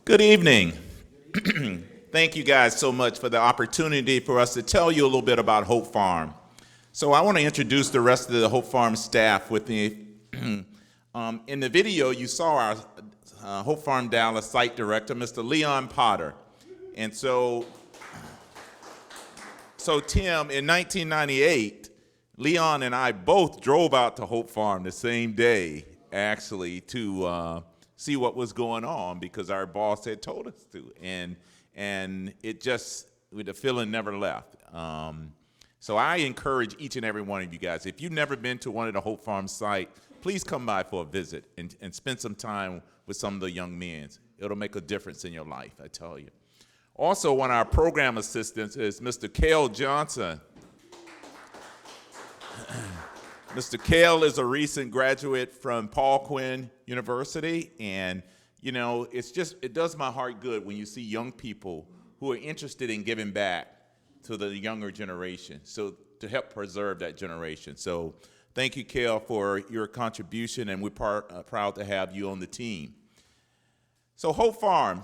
Good evening. Thank you guys so much for the opportunity for us to tell you a little bit about Hope Farm. So I want to introduce the rest of the Hope Farm staff with me. In the video, you saw our Hope Farm Dallas site director, Mr. Leon Potter. And so Tim, in 1998, Leon and I both drove out to Hope Farm the same day, actually, to see what was going on because our boss had told us to, and it just, the feeling never left. So I encourage each and every one of you guys, if you've never been to one of the Hope Farm sites, please come by for a visit and spend some time with some of the young men. It'll make a difference in your life, I tell you. Also, one of our program assistants is Mr. Cale Johnson. Mr. Cale is a recent graduate from Paul Quinn University, and you know, it does my heart good when you see young people who are interested in giving back to the younger generation, so to help preserve that generation. So thank you, Cale, for your contribution, and we're proud to have you on the team. So Hope Farm,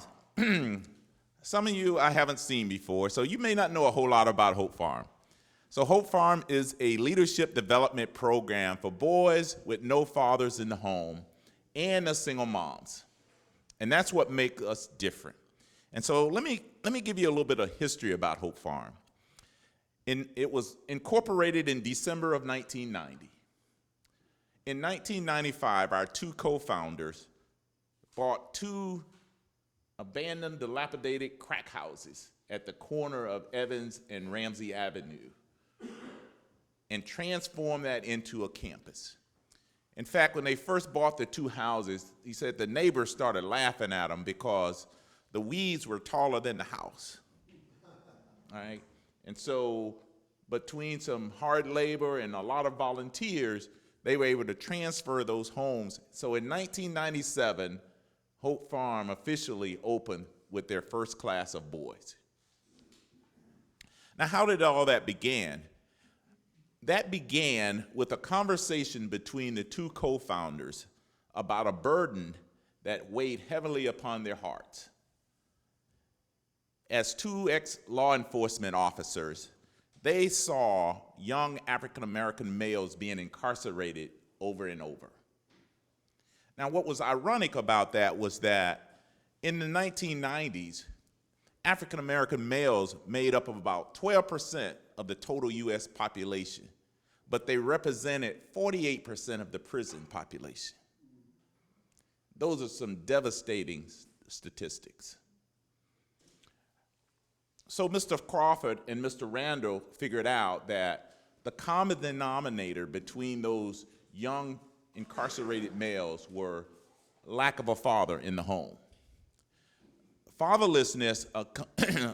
some of you I haven't seen before, so you may not know a whole lot about Hope Farm. So Hope Farm is a leadership development program for boys with no fathers in the home and the single moms. And that's what makes us different. And so let me give you a little bit of history about Hope Farm. It was incorporated in December of 1990. In 1995, our two co-founders bought two abandoned, dilapidated crack houses at the corner of Evans and Ramsey Avenue, and transform that into a campus. In fact, when they first bought the two houses, he said the neighbors started laughing at them because the weeds were taller than the house. All right? And so between some hard labor and a lot of volunteers, they were able to transfer those homes. So in 1997, Hope Farm officially opened with their first class of boys. Now, how did all that begin? That began with a conversation between the two co-founders about a burden that weighed heavily upon their hearts. As two ex-law enforcement officers, they saw young African-American males being incarcerated over and over. Now, what was ironic about that was that in the 1990s, African-American males made up of about 12% of the total U.S. population, but they represented 48% of the prison population. Those are some devastating statistics. So Mr. Crawford and Mr. Randall figured out that the common denominator between those young incarcerated males were lack of a father in the home. Fatherlessness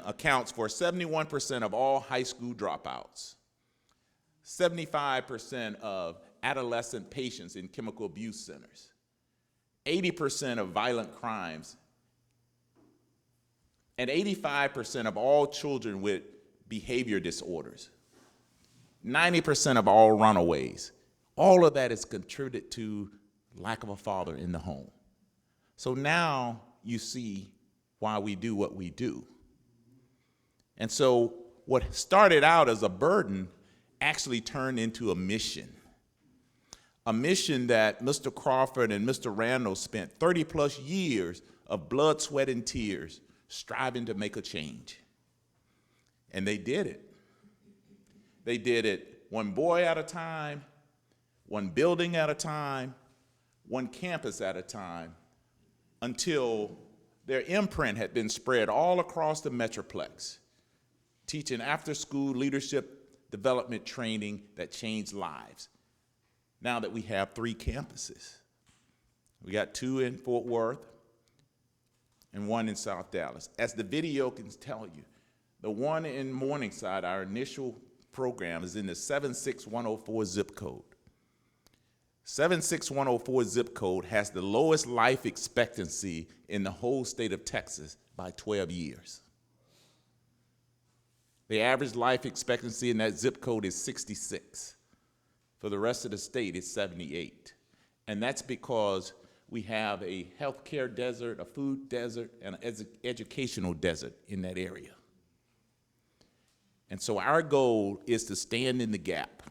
accounts for 71% of all high school dropouts, 75% of adolescent patients in chemical abuse centers, 80% of violent crimes, and 85% of all children with behavior disorders, 90% of all runaways. All of that is contributed to lack of a father in the home. So now you see why we do what we do. And so what started out as a burden actually turned into a mission that Mr. Crawford and Mr. Randall spent 30 plus years of blood, sweat, and tears striving to make a change. And they did it. They did it one boy at a time, one building at a time, one campus at a time, until their imprint had been spread all across the Metroplex, teaching after-school leadership development training that changed lives. Now that we have 3 campuses. We got 2 in Fort Worth and 1 in South Dallas. As the video can tell you, the one in Morningside, our initial program, is in the 76104 zip code. 76104 zip code has the lowest life expectancy in the whole state of Texas by 12 years. The average life expectancy in that zip code is 66. For the rest of the state, it's 78. And that's because we have a healthcare desert, a food desert, and an educational desert in that area. And so our goal is to stand in the gap.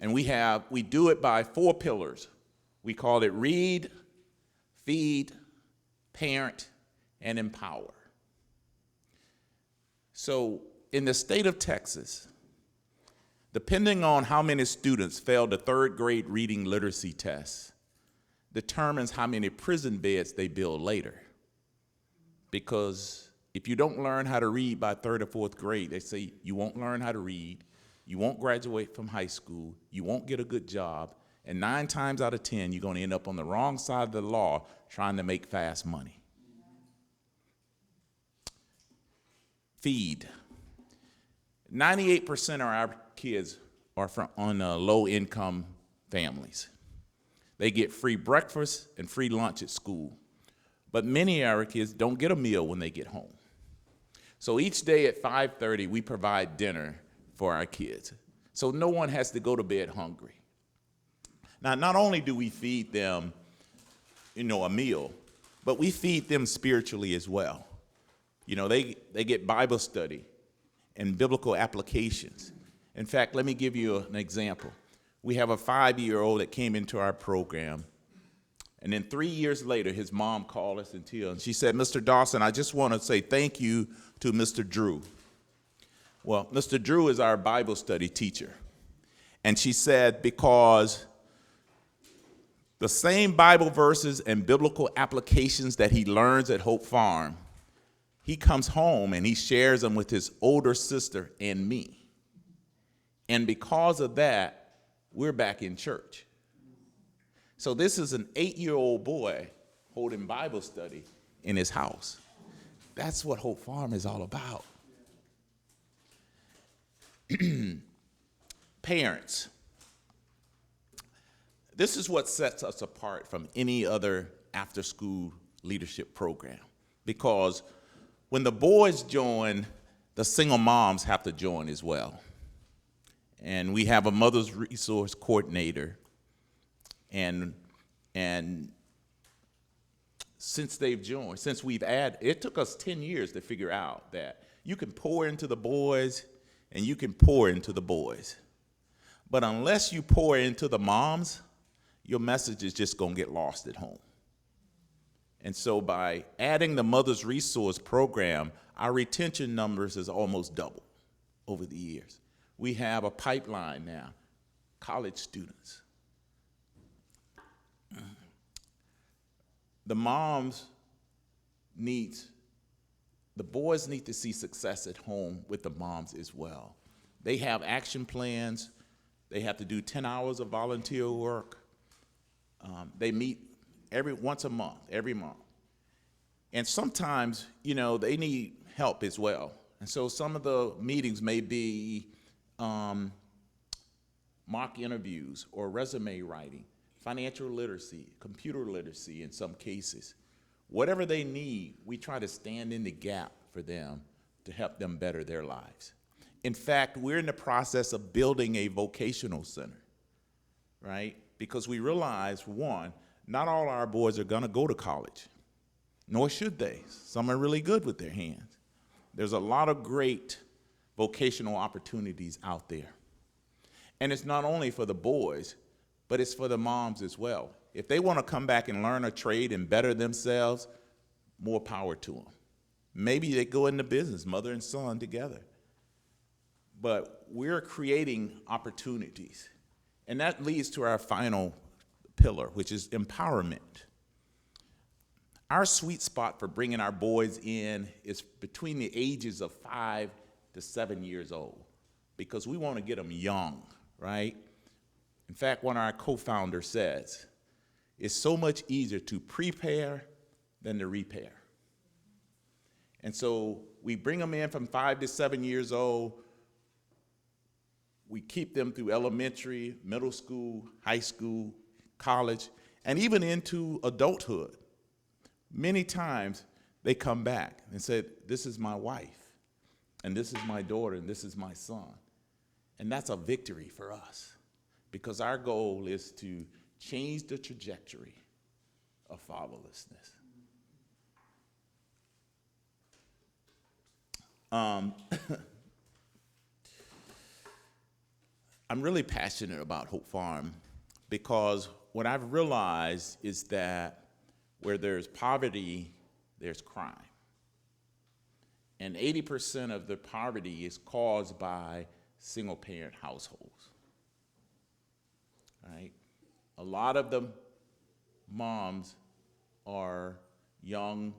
And we do it by 4 pillars. We call it read, feed, parent, and empower. So in the state of Texas, depending on how many students fail the 3rd grade reading literacy test, determines how many prison beds they build later. Because if you don't learn how to read by 3rd or 4th grade, they say you won't learn how to read, you won't graduate from high school, you won't get a good job, and 9 times out of 10, you're going to end up on the wrong side of the law trying to make fast money. Feed. 98% of our kids are from low-income families. They get free breakfast and free lunch at school. But many of our kids don't get a meal when they get home. So each day at 5:30, we provide dinner for our kids. So no one has to go to bed hungry. Now, not only do we feed them, a meal, but we feed them spiritually as well. They get Bible study and biblical applications. In fact, let me give you an example. We have a 5-year-old that came into our program, and then 3 years later, his mom called us and she said, Mr. Dawson, I just want to say thank you to Mr. Drew. Well, Mr. Drew is our Bible study teacher. And she said, because the same Bible verses and biblical applications that he learns at Hope Farm, he comes home and he shares them with his older sister and me. And because of that, we're back in church. So this is an 8-year-old boy holding Bible study in his house. That's what Hope Farm is all about. Parents. This is what sets us apart from any other after-school leadership program. Because when the boys join, the single moms have to join as well. And we have a mother's resource coordinator. And since they've joined, since we've added, it took us 10 years to figure out that you can pour into the boys and you can pour into the boys. But unless you pour into the moms, your message is just going to get lost at home. And so by adding the Mother's Resource Program, our retention numbers is almost doubled over the years. We have a pipeline now, college students. The boys need to see success at home with the moms as well. They have action plans. They have to do 10 hours of volunteer work. They meet once a month, every month. And sometimes, they need help as well. And so some of the meetings may be mock interviews or resume writing, financial literacy, computer literacy in some cases. Whatever they need, we try to stand in the gap for them to help them better their lives. In fact, we're in the process of building a vocational center, right? Because we realize, one, not all our boys are going to go to college, nor should they. Some are really good with their hands. There's a lot of great vocational opportunities out there. And it's not only for the boys, but it's for the moms as well. If they want to come back and learn a trade and better themselves, more power to them. Maybe they go into business, mother and son together. But we're creating opportunities. And that leads to our final pillar, which is empowerment. Our sweet spot for bringing our boys in is between the ages of 5 to 7 years old, because we want to get them young, right? In fact, one of our co-founders says, it's so much easier to prepare than to repair. And so we bring them in from 5 to 7 years old. We keep them through elementary, middle school, high school, college, and even into adulthood. Many times they come back and say, this is my wife, and this is my daughter, and this is my son. And that's a victory for us, because our goal is to change the trajectory of fatherlessness. I'm really passionate about Hope Farm because what I've realized is that where there's poverty, there's crime. And 80% of the poverty is caused by single-parent households. Right? A lot of the moms are young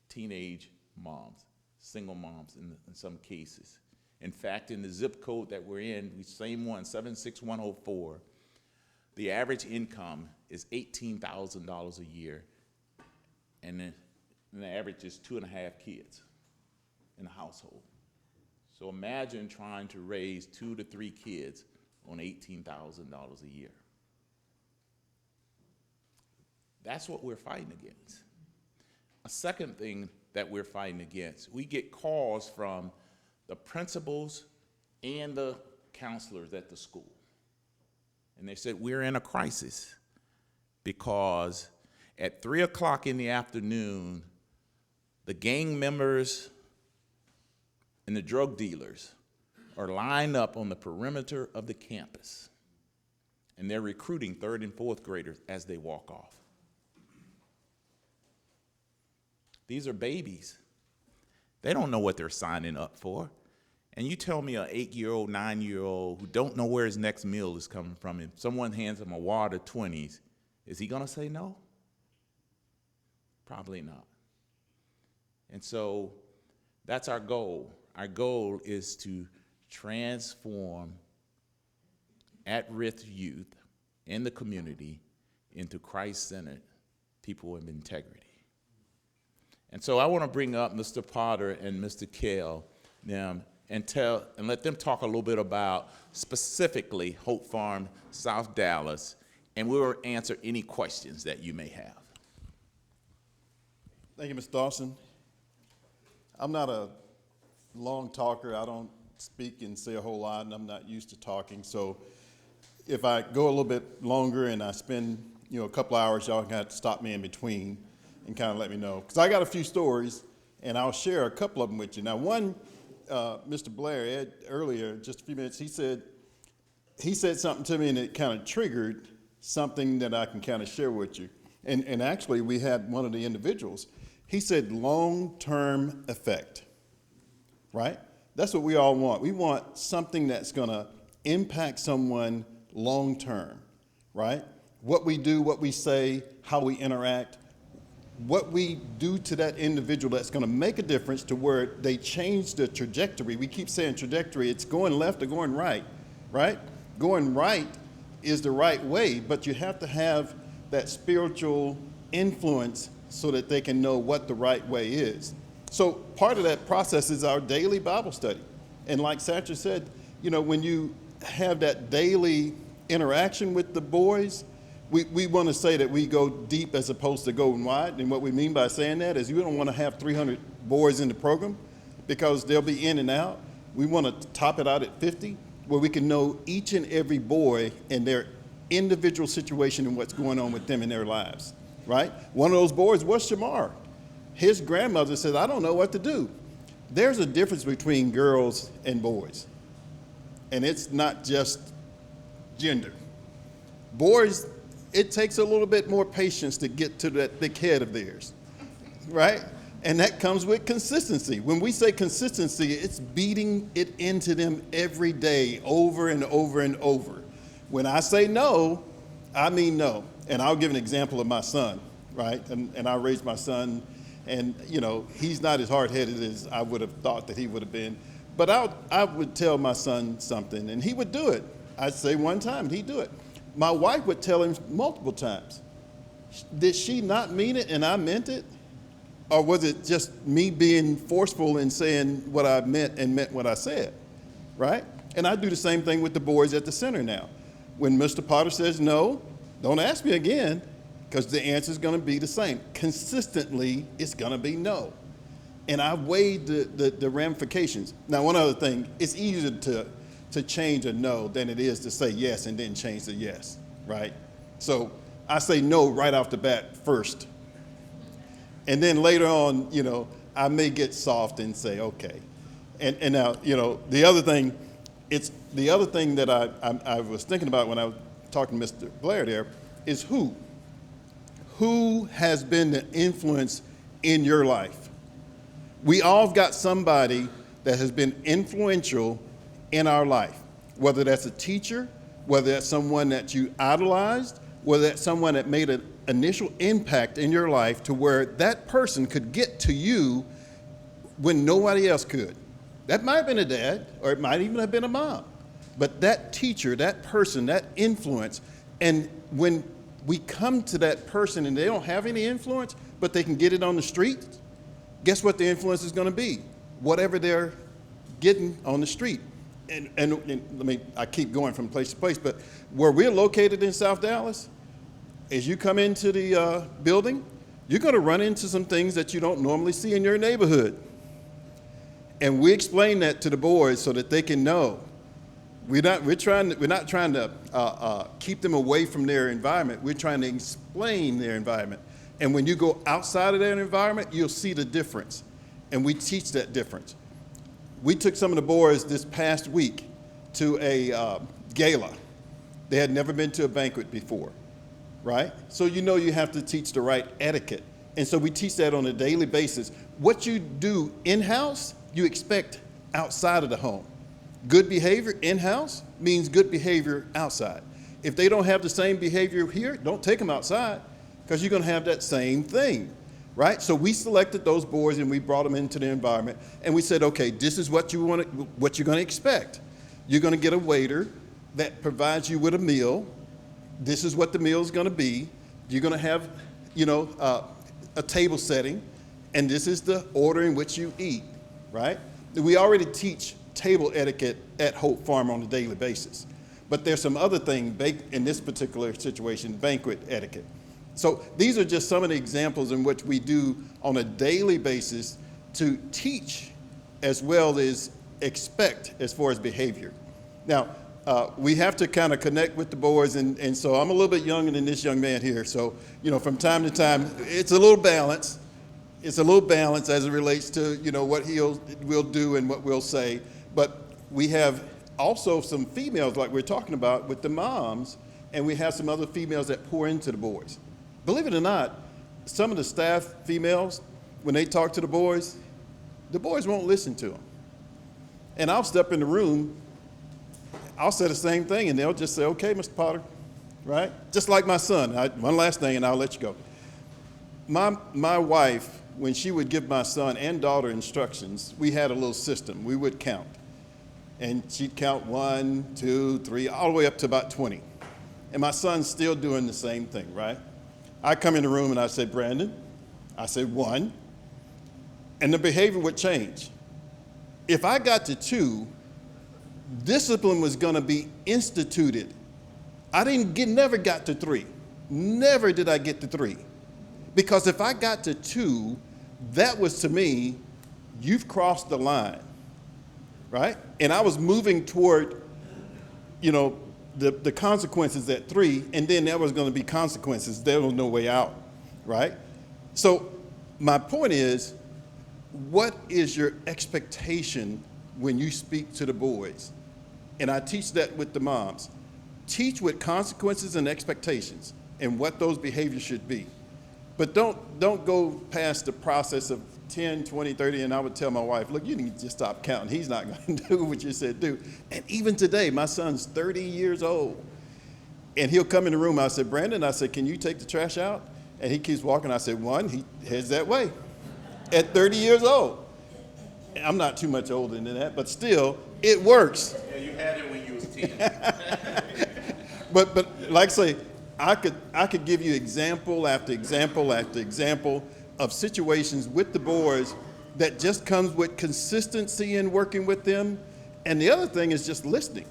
teenage moms, single moms in some cases. In fact, in the zip code that we're in, the same one, 76104, the average income is $18,000 a year, and the average is 2.5 kids in a household. So imagine trying to raise 2 to 3 kids on $18,000 a year. That's what we're fighting against. A second thing that we're fighting against, we get calls from the principals and the counselors at the school. And they said, we're in a crisis because at 3 o'clock in the afternoon, the gang members and the drug dealers are lined up on the perimeter of the campus. And they're recruiting 3rd and 4th graders as they walk off. These are babies. They don't know what they're signing up for. And you tell me an 8-year-old, 9-year-old who don't know where his next meal is coming from, if someone hands him a wad of 20s, is he gonna say no? Probably not. And so that's our goal. Our goal is to transform at-risk youth in the community into Christ-centered people of integrity. And so I want to bring up Mr. Potter and Mr. Kell and let them talk a little bit about specifically Hope Farm, South Dallas, and we will answer any questions that you may have. Thank you, Mr. Dawson. I'm not a long talker. I don't speak and say a whole lot, and I'm not used to talking. So if I go a little bit longer and I spend a couple hours, y'all can have to stop me in between and kind of let me know. Because I got a few stories, and I'll share a couple of them with you. Now, one, Mr. Blair, Ed, earlier, just a few minutes, he said something to me, and it kind of triggered something that I can kind of share with you. And actually, we had one of the individuals. He said long-term effect, right? That's what we all want. We want something that's going to impact someone long-term, right? What we do, what we say, how we interact, what we do to that individual that's going to make a difference to where they change the trajectory. We keep saying trajectory. It's going left or going right, right? Going right is the right way, but you have to have that spiritual influence so that they can know what the right way is. So part of that process is our daily Bible study. And like Sacher said, when you have that daily interaction with the boys, we want to say that we go deep as opposed to going wide. And what we mean by saying that is we don't want to have 300 boys in the program because they'll be in and out. We want to top it out at 50, where we can know each and every boy and their individual situation and what's going on with them in their lives, right? One of those boys was Shamar. His grandmother said, I don't know what to do. There's a difference between girls and boys. And it's not just gender. Boys, it takes a little bit more patience to get to that thick head of theirs, right? And that comes with consistency. When we say consistency, it's beating it into them every day, over and over and over. When I say no, I mean no. And I'll give an example of my son, right? And I raised my son, and he's not as hard-headed as I would have thought that he would have been. But I would tell my son something, and he would do it. I'd say one time, and he'd do it. My wife would tell him multiple times. Did she not mean it and I meant it? Or was it just me being forceful and saying what I meant and meant what I said, right? And I do the same thing with the boys at the center now. When Mr. Potter says no, don't ask me again, because the answer is going to be the same. Consistently, it's going to be no. And I weighed the ramifications. Now, one other thing, it's easier to change a no than it is to say yes and then change the yes, right? So I say no right off the bat first. And then later on, I may get soft and say, okay. And now, the other thing that I was thinking about when I was talking to Mr. Blair there is who? Who has been the influence in your life? We all got somebody that has been influential in our life, whether that's a teacher, whether that's someone that you idolized, whether that's someone that made an initial impact in your life to where that person could get to you when nobody else could. That might have been a dad, or it might even have been a mom. But that teacher, that person, that influence, and when we come to that person and they don't have any influence, but they can get it on the street, guess what the influence is going to be? Whatever they're getting on the street. And I keep going from place to place, but where we're located in South Dallas, as you come into the building, you're going to run into some things that you don't normally see in your neighborhood. And we explain that to the boys so that they can know. We're not trying to keep them away from their environment. We're trying to explain their environment. And when you go outside of their environment, you'll see the difference. And we teach that difference. We took some of the boys this past week to a gala. They had never been to a banquet before, right? So you have to teach the right etiquette. And so we teach that on a daily basis. What you do in-house, you expect outside of the home. Good behavior in-house means good behavior outside. If they don't have the same behavior here, don't take them outside because you're going to have that same thing, right? So we selected those boys and we brought them into the environment and we said, okay, this is what you're going to expect. You're going to get a waiter that provides you with a meal. This is what the meal is going to be. You're going to have, a table setting, and this is the order in which you eat, right? We already teach table etiquette at Hope Farm on a daily basis. But there's some other thing in this particular situation, banquet etiquette. So these are just some of the examples in which we do on a daily basis to teach as well as expect as far as behavior. Now, we have to kind of connect with the boys, and so I'm a little bit younger than this young man here. So, from time to time, it's a little balance. It's a little balance as it relates to, what we'll do and what we'll say. But we have also some females like we're talking about with the moms, and we have some other females that pour into the boys. Believe it or not, some of the staff females, when they talk to the boys won't listen to them. And I'll step in the room, I'll say the same thing, and they'll just say, okay, Mr. Potter, right? Just like my son. One last thing, and I'll let you go. My wife, when she would give my son and daughter instructions, we had a little system. We would count. And she'd count 1, 2, 3, all the way up to about 20. And my son's still doing the same thing, right? I come in the room and I say, Brandon, I say 1, and the behavior would change. If I got to 2, discipline was going to be instituted. I never got to 3. Never did I get to 3. Because if I got to 2, that was to me, you've crossed the line, right? And I was moving toward, the consequences at 3, and then there was going to be consequences. There was no way out, right? So my point is, what is your expectation when you speak to the boys? And I teach that with the moms. Teach with consequences and expectations and what those behaviors should be. But don't go past the process of 10, 20, 30, and I would tell my wife, look, you need to just stop counting. He's not going to do what you said do. And even today, my son's 30 years old, and he'll come in the room. I said, Brandon, I said, can you take the trash out? And he keeps walking. I said, 1, he heads that way at 30 years old. I'm not too much older than that, but still, it works. Yeah, you had it when you was 10. But like I say, I could give you example after example after example of situations with the boys that just comes with consistency in working with them. And the other thing is just listening.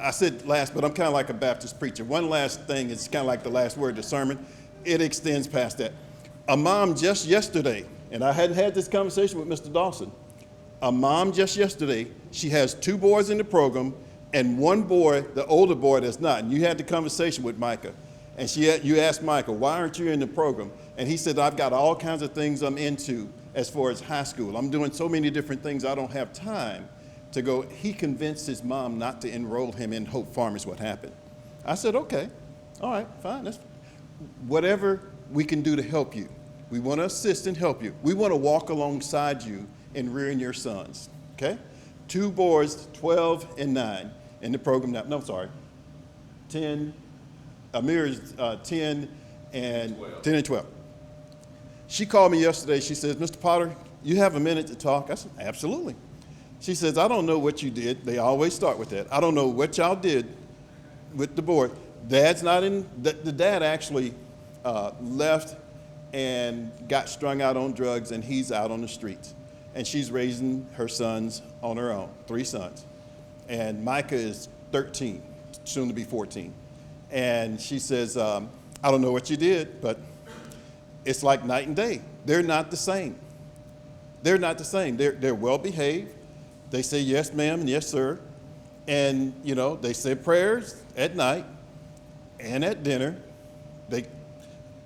I said last, but I'm kind of like a Baptist preacher. One last thing is kind of like the last word of the sermon. It extends past that. A mom just yesterday, and I hadn't had this conversation with Mr. Dawson. A mom just yesterday, she has 2 boys in the program, And one boy, the older boy that's not, and you had the conversation with Micah, and you asked Micah, why aren't you in the program? And he said, I've got all kinds of things I'm into as far as high school. I'm doing so many different things, I don't have time to go. He convinced his mom not to enroll him in Hope Farm is what happened. I said, okay, all right, fine. That's whatever we can do to help you. We want to assist and help you. We want to walk alongside you in rearing your sons, okay? 2 boys, 12 and 9 in the program now. No, sorry, 10, Amir is 10 and 12. 10 and 12. She called me yesterday. She says, Mr. Potter, you have a minute to talk? I said, absolutely. She says, I don't know what you did. They always start with that. I don't know what y'all did with the board. Dad's not in, the dad actually left and got strung out on drugs, and he's out on the streets. And she's raising her sons on her own, 3 sons. And Micah is 13, soon to be 14. And she says, I don't know what you did, but it's like night and day. They're not the same. They're not the same. They're well behaved. They say yes, ma'am, and yes, sir. And, you know, they say prayers at night and at dinner.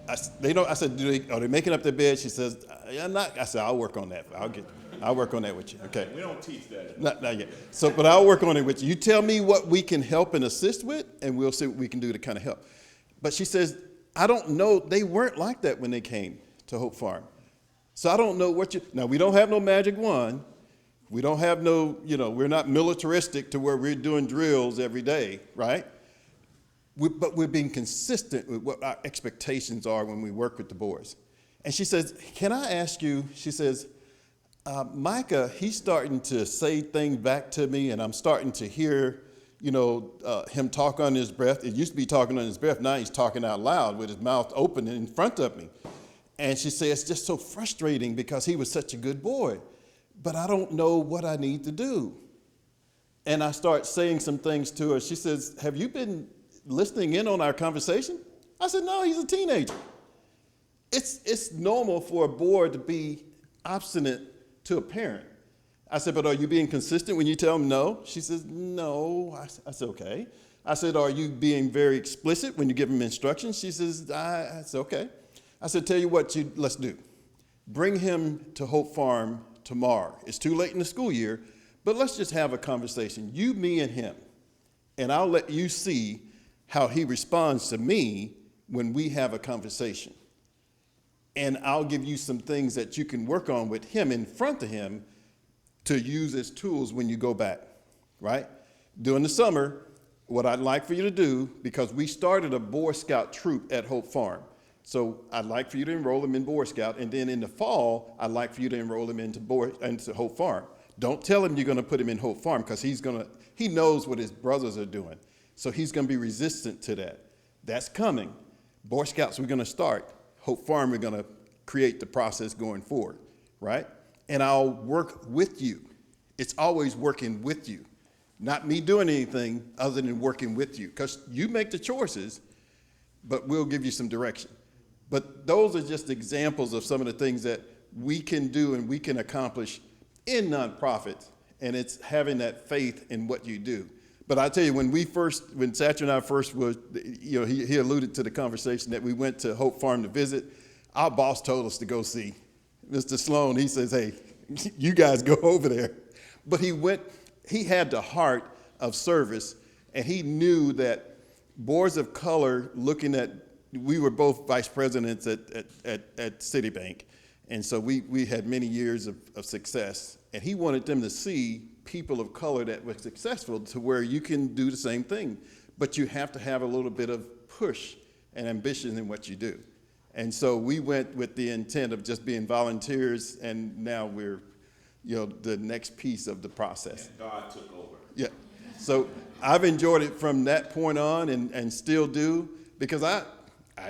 I said, are they making up their bed? She says, yeah, I'm not. I said, I'll work on that. I'll work on that with you. Okay. We don't teach that. Not yet. So, but I'll work on it with you. You tell me what we can help and assist with, and we'll see what we can do to kind of help. But she says, I don't know. They weren't like that when they came to Hope Farm. So I don't know what now we don't have no magic wand. We don't have no, we're not militaristic to where we're doing drills every day, right? But we're being consistent with what our expectations are when we work with the boys. And she says, can I ask you, she says, Micah, he's starting to say things back to me, and I'm starting to hear, him talk on his breath. It used to be talking on his breath. Now he's talking out loud with his mouth open in front of me. And she says, it's just so frustrating because he was such a good boy, but I don't know what I need to do. And I start saying some things to her. She says, have you been listening in on our conversation? I said, no, he's a teenager. It's normal for a boy to be obstinate to a parent. I said, but are you being consistent when you tell him no? She says, no. I said, okay. I said, are you being very explicit when you give him instructions? She says, I said, okay. I said, tell you what, let's do. Bring him to Hope Farm tomorrow. It's too late in the school year, but let's just have a conversation, you, me, and him. And I'll let you see how he responds to me when we have a conversation. And I'll give you some things that you can work on with him in front of him to use as tools when you go back, right? During the summer, what I'd like for you to do, because we started a Boy Scout troop at Hope Farm. So I'd like for you to enroll him in Boy Scout, and then in the fall, I'd like for you to enroll him into Hope Farm. Don't tell him you're gonna put him in Hope Farm, because he knows what his brothers are doing. So he's gonna be resistant to that. That's coming. Boy Scouts, we're gonna start. Hope Farm, we're gonna create the process going forward, right? And I'll work with you. It's always working with you, not me doing anything other than working with you, because you make the choices, but we'll give you some direction. But those are just examples of some of the things that we can do and we can accomplish in nonprofits, and it's having that faith in what you do. But I tell you, when Sacher and I first was, he alluded to the conversation that we went to Hope Farm to visit. Our boss told us to go see Mr. Sloan. He says, hey, you guys go over there. But he had the heart of service, and he knew that boards of color we were both vice presidents at Citibank. And so we had many years of success, and he wanted them to see people of color that were successful to where you can do the same thing, but you have to have a little bit of push and ambition in what you do. And so we went with the intent of just being volunteers, and now we're, the next piece of the process. And God took over. Yeah. So I've enjoyed it from that point on and still do, because I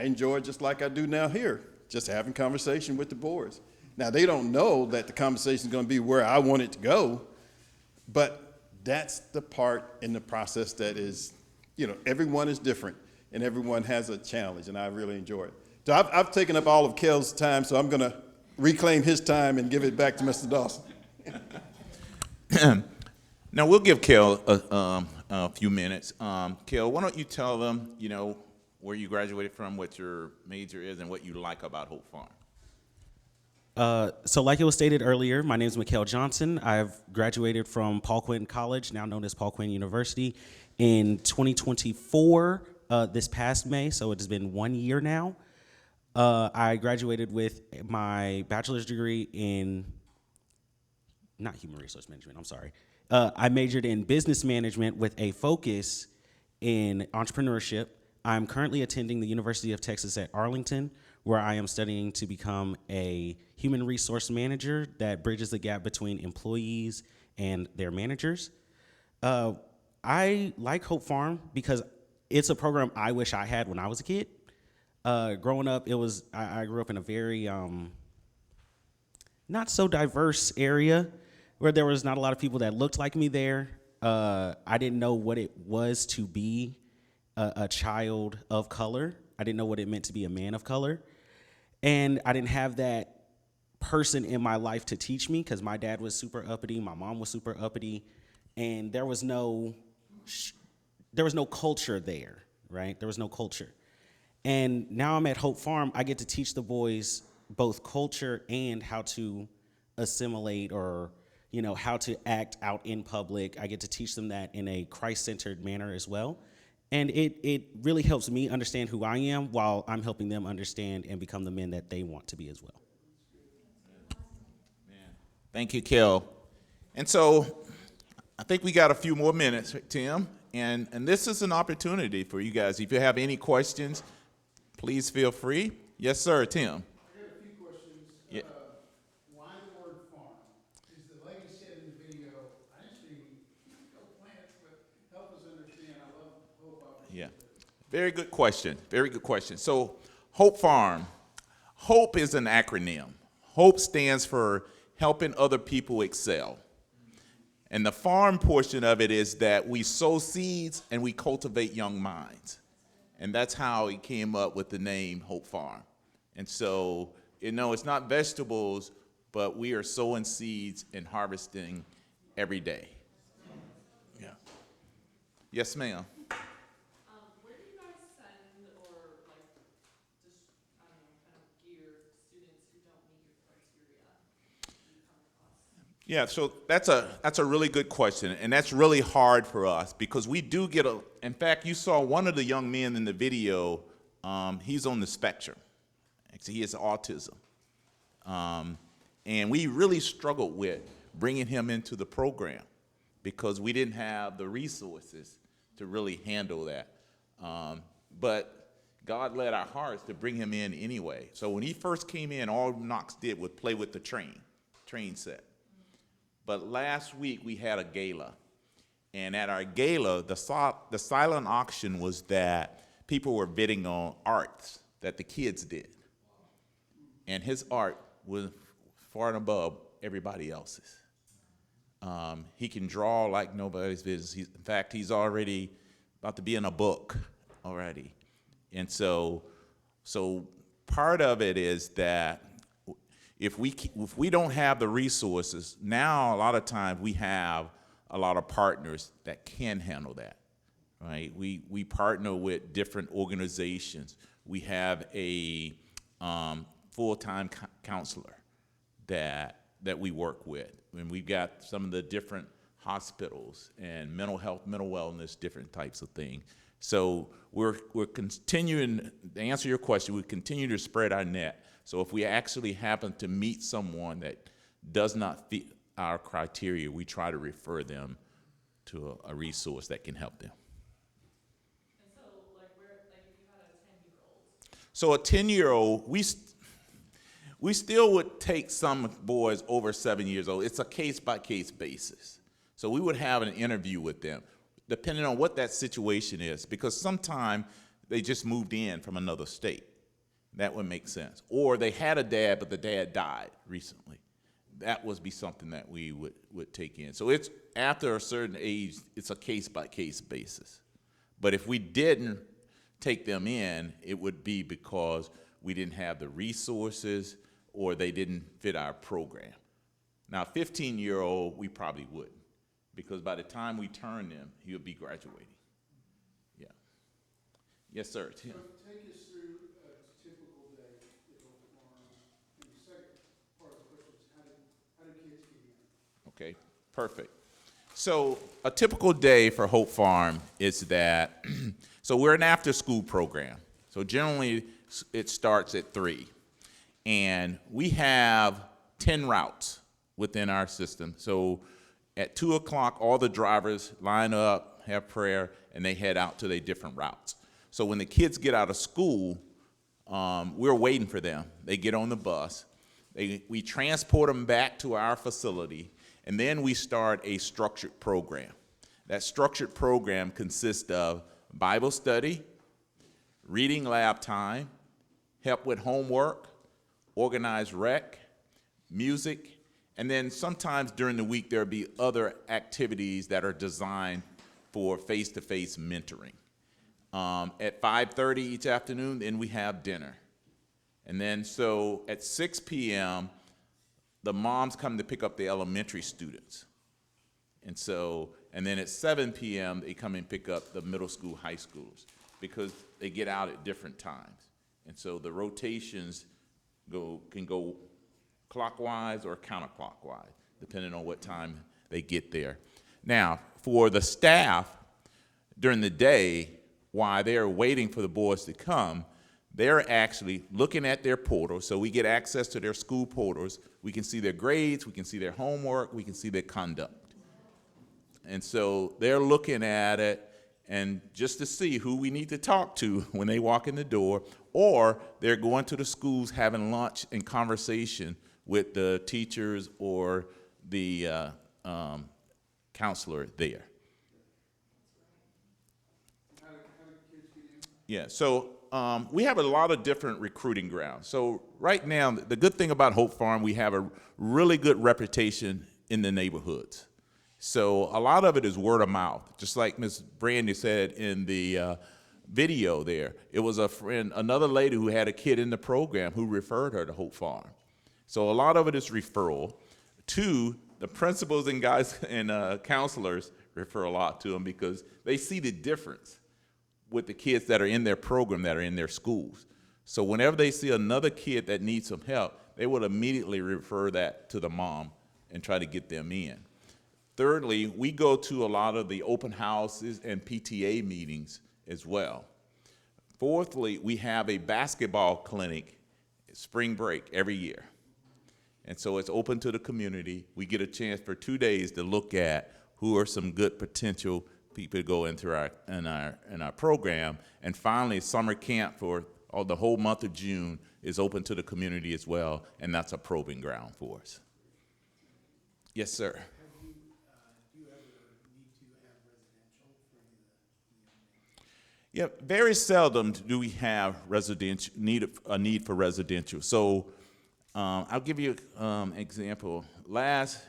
enjoy it just like I do now here, just having conversation with the boards. Now, they don't know that the conversation is going to be where I want it to go, but that's the part in the process that is, everyone is different and everyone has a challenge, and I really enjoy it. So I've taken up all of Kel's time, so I'm going to reclaim his time and give it back to Mr. Dawson. Now, we'll give Kel a few minutes. Kel, why don't you tell them, where you graduated from, what your major is, and what you like about Hope Farm? So like it was stated earlier, my name is Mikhail Johnson. I've graduated from Paul Quinn College, now known as Paul Quinn University, in 2024, this past May, so it has been 1 year now. I graduated with my bachelor's degree in, not human resource management, I'm sorry. I majored in business management with a focus in entrepreneurship. I'm currently attending the University of Texas at Arlington, where I am studying to become a human resource manager that bridges the gap between employees and their managers. I like Hope Farm because it's a program I wish I had when I was a kid. Growing up, I grew up in a very not so diverse area where there was not a lot of people that looked like me there. I didn't know what it was to be a child of color. I didn't know what it meant to be a man of color. And I didn't have that person in my life to teach me because my dad was super uppity, my mom was super uppity, and there was no culture there, right? There was no culture. And now I'm at Hope Farm, I get to teach the boys both culture and how to assimilate or, how to act out in public. I get to teach them that in a Christ-centered manner as well. And it really helps me understand who I am while I'm helping them understand and become the men that they want to be as well. Thank you, Kel. And so I think we got a few more minutes, Tim. And this is an opportunity for you guys. If you have any questions, please feel free. Yes, sir, Tim. I got a few questions. Yeah. Why the word farm? As the lady said in the video, I actually go plants, but help us understand. I love hope, obviously. Yeah. Very good question. Very good question. So Hope Farm, HOPE is an acronym. HOPE stands for helping other people excel. And the farm portion of it is that we sow seeds and we cultivate young minds. And that's how he came up with the name Hope Farm. And so, it's not vegetables, but we are sowing seeds and harvesting every day. Yeah. Yes, ma'am. Where do you guys send or just, I don't know, kind of gear students who don't meet your criteria you come across? Yeah, so that's a really good question, and that's really hard for us because we do get in fact, you saw one of the young men in the video, he's on the spectrum. Actually, he has autism. And we really struggled with bringing him into the program because we didn't have the resources to really handle that. But God led our hearts to bring him in anyway. So when he first came in, all Knox did was play with the train set. But last week we had a gala. And at our gala, the silent auction was that people were bidding on arts that the kids did. And his art was far and above everybody else's. He can draw like nobody's business. In fact, he's already about to be in a book already. And so part of it is that if we don't have the resources, now a lot of times we have a lot of partners that can handle that, right? We partner with different organizations. We have a full-time counselor that we work with. And we've got some of the different hospitals and mental health, mental wellness, different types of things. So we're continuing, to answer your question, we continue to spread our net. So if we actually happen to meet someone that does not fit our criteria, we try to refer them to a resource that can help them. And so, if you had a 10-year-old? So a 10-year-old, we still would take some boys over 7 years old. It's a case-by-case basis. So we would have an interview with them, depending on what that situation is, because sometimes they just moved in from another state. That would make sense. Or they had a dad, but the dad died recently. That would be something that we would take in. So it's after a certain age, it's a case-by-case basis. But if we didn't take them in, it would be because we didn't have the resources or they didn't fit our program. Now, 15-year-old, we probably wouldn't. because by the time we turn them, he'll be graduating. Yeah. Yes, sir. Tim. So take us through a typical day at Oak Farm. And the second part of the question is how do kids get in? Okay, perfect. So a typical day for Hope Farm is that, so we're an after-school program. So generally, it starts at 3. And we have 10 routes within our system. So at 2 o'clock, all the drivers line up, have prayer, and they head out to their different routes. So when the kids get out of school, we're waiting for them. They get on the bus. We transport them back to our facility, and then we start a structured program. That structured program consists of Bible study, reading lab time, help with homework, organized rec, music, and then sometimes during the week there'll be other activities that are designed for face-to-face mentoring. At 5:30 each afternoon, then we have dinner. And then so at 6 p.m., the moms come to pick up the elementary students. And then at 7 p.m., they come and pick up the middle school, high schoolers, because they get out at different times. And so the rotations can go clockwise or counterclockwise, depending on what time they get there. Now, for the staff, during the day, while they're waiting for the boys to come, they're actually looking at their portals. So we get access to their school portals. We can see their grades, we can see their homework, we can see their conduct. And so they're looking at it and just to see who we need to talk to when they walk in the door, or they're going to the schools having lunch and conversation with the teachers or the counselor there. How do kids get in? Yeah, so we have a lot of different recruiting grounds. So right now, the good thing about Hope Farm, we have a really good reputation in the neighborhoods. So a lot of it is word of mouth, just like Ms. Brandy said in the video there. It was a friend, another lady who had a kid in the program who referred her to Hope Farm. So a lot of it is referral. 2, the principals and guys and counselors refer a lot to them because they see the difference with the kids that are in their program, that are in their schools. So whenever they see another kid that needs some help, they would immediately refer that to the mom and try to get them in. Thirdly, we go to a lot of the open houses and PTA meetings as well. Fourthly, we have a basketball clinic, spring break, every year. And so it's open to the community. We get a chance for 2 days to look at who are some good potential people to go into our program. And finally, summer camp for the whole month of June is open to the community as well, and that's a probing ground for us. Yes, sir. Do you ever need to have residential for any of the Yeah, very seldom do we have a need for residential. So I'll give you an example. Last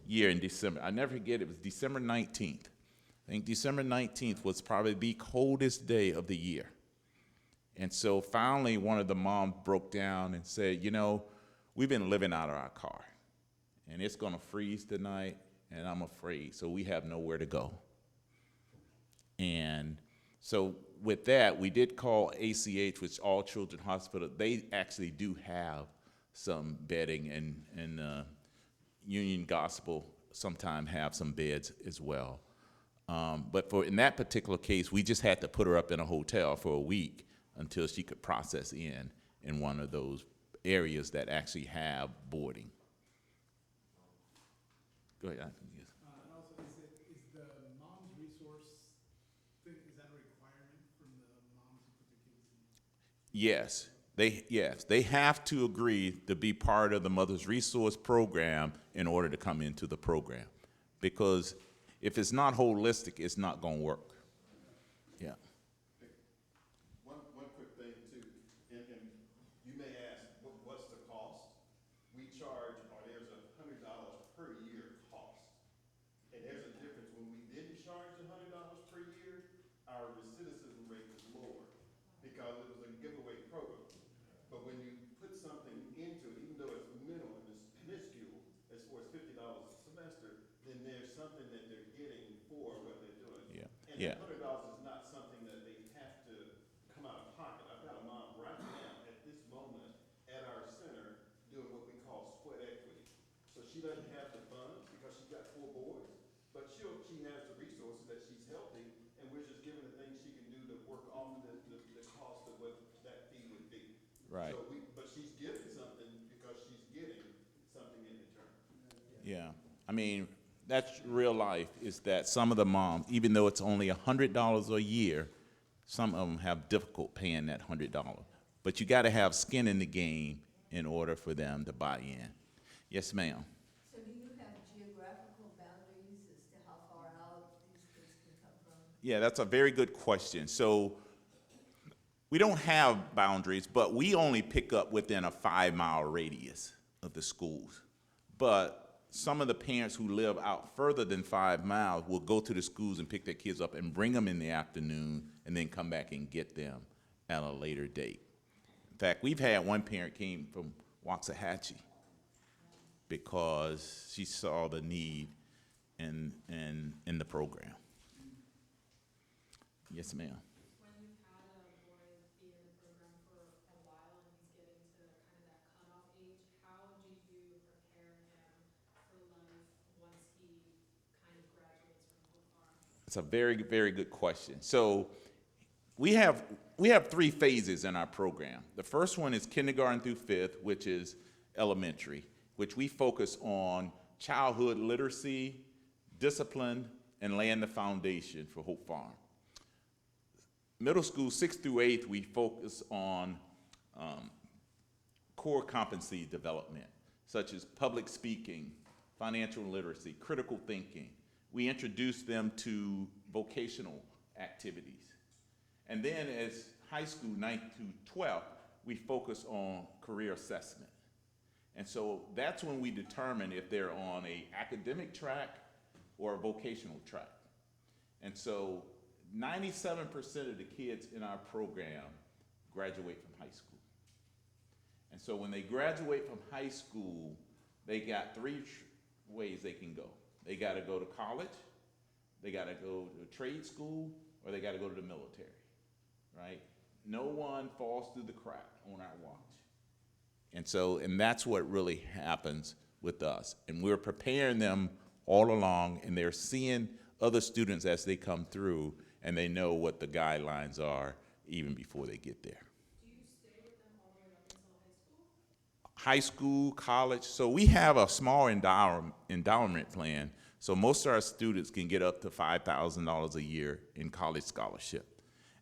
year in December, I never forget, it was December 19th. I think December 19th was probably the coldest day of the year. And so finally, one of the moms broke down and said, we've been living out of our car, and it's going to freeze tonight, and I'm afraid, so we have nowhere to go. And so with that, we did call ACH, which All Children Hospital. They actually do have some bedding, and Union Gospel sometimes have some beds as well. But in that particular case, we just had to put her up in a hotel for a week until she could process in one of those areas that actually have boarding. Go ahead. Yes. And also, is the mom's resource thing, is that a requirement from the moms who put their kids in? Yes, they have to agree to be part of the Mother's Resource Program in order to come into the program, because if it's not holistic, it's not going to work. Yeah. One quick thing too, and you may ask, what's the cost? We charge, or there's $100 per year cost. And there's a difference. When we didn't charge $100 per year, our recidivism rate was lower because it was a giveaway program. But when you put something into it, even though it's minimal and it's minuscule, as far as $50 a semester, then there's something that she doesn't have the funds because she's got 4 boys, but she has the resources that she's helping, and we're just giving the things she can do to work off the cost of what that fee would be. Right. So but she's getting something because she's getting something in return. Yeah. I mean, that's real life, is that some of the moms, even though it's only $100 a year, some of them have difficult paying that $100. But you got to have skin in the game in order for them to buy in. Yes, ma'am. So do you have geographical boundaries as to how far out these kids can come from? Yeah, that's a very good question. So we don't have boundaries, but we only pick up within a 5-mile radius of the schools. But some of the parents who live out further than 5 miles will go to the schools and pick their kids up and bring them in the afternoon and then come back and get them at a later date. In fact, we've had one parent came from Waxahachie because she saw the need in the program. Yes, ma'am. When you've had a boy be in the program for a while and he's getting to kind of that cutoff age, how do you prepare him for life once he kind of graduates from Hope Farm? That's a very, very good question. So we have 3 phases in our program. The first one is kindergarten through 5th, which is elementary, which we focus on childhood literacy, discipline, and laying the foundation for Hope Farm. Middle school, 6th through 8th, we focus on core competency development, such as public speaking, financial literacy, critical thinking. We introduce them to vocational activities. And then as high school, 9th through 12th, we focus on career assessment. And so that's when we determine if they're on an academic track or a vocational track. And so 97% of the kids in our program graduate from high school. And so when they graduate from high school, they got 3 ways they can go. They got to go to college, they got to go to trade school, or they got to go to the military, right? No one falls through the crack on our watch. And that's what really happens with us. And we're preparing them all along, and they're seeing other students as they come through, and they know what the guidelines are even before they get there. Do you stay with them all the way up until high school? High school, college. So we have a small endowment plan. So most of our students can get up to $5,000 a year in college scholarship.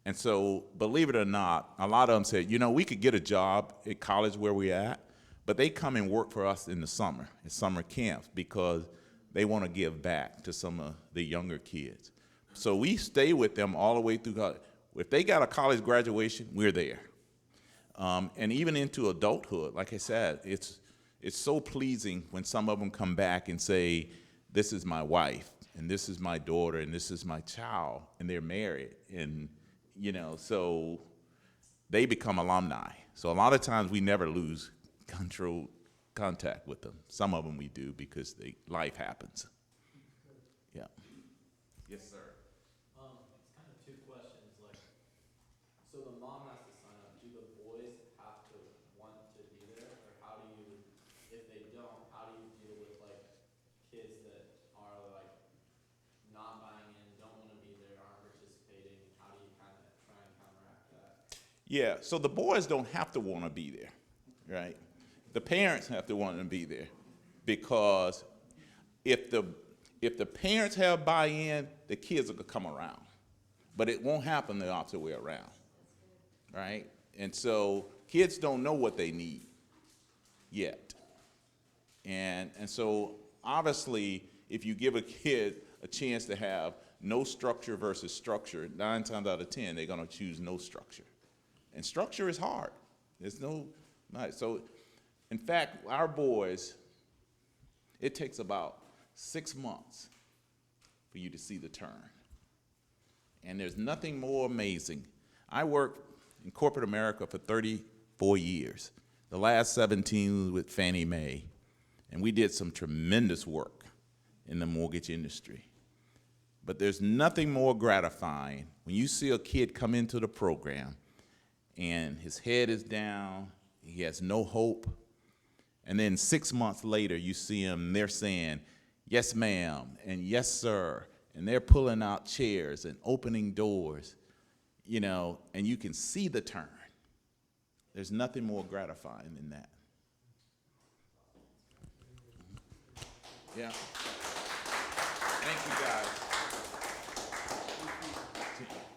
And so, believe it or not, a lot of them said, we could get a job at college where we're at, but they come and work for us in the summer, at summer camps, because they want to give back to some of the younger kids. So we stay with them all the way through college. If they got a college graduation, we're there. And even into adulthood, like I said, it's so pleasing when some of them come back and say, this is my wife, and this is my daughter, and this is my child, and they're married. And so they become alumni. So a lot of times we never lose contact with them. Some of them we do because life happens. Yeah. Yes, sir. It's kind of 2 questions. So the mom has to sign up. Do the boys have to want to be there, or how do you, if they don't, how do you deal with kids that are not buying in, don't want to be there, aren't participating? How do you kind of try and counteract that? Yeah, so the boys don't have to want to be there, right? The parents have to want to be there, because if the parents have buy-in, the kids will come around. But it won't happen the opposite way around, right? And so kids don't know what they need yet. And so obviously, if you give a kid a chance to have no structure versus structure, 9 times out of 10, they're going to choose no structure. And structure is hard. There's so in fact, our boys, it takes about 6 months for you to see the turn. And there's nothing more amazing. I worked in corporate America for 34 years. The last 17 with Fannie Mae. And we did some tremendous work in the mortgage industry. But there's nothing more gratifying when you see a kid come into the program and his head is down, he has no hope, And then 6 months later, you see them, they're saying, yes, ma'am, and yes, sir. And they're pulling out chairs and opening doors, you know, and you can see the turn. There's nothing more gratifying than that. Yeah.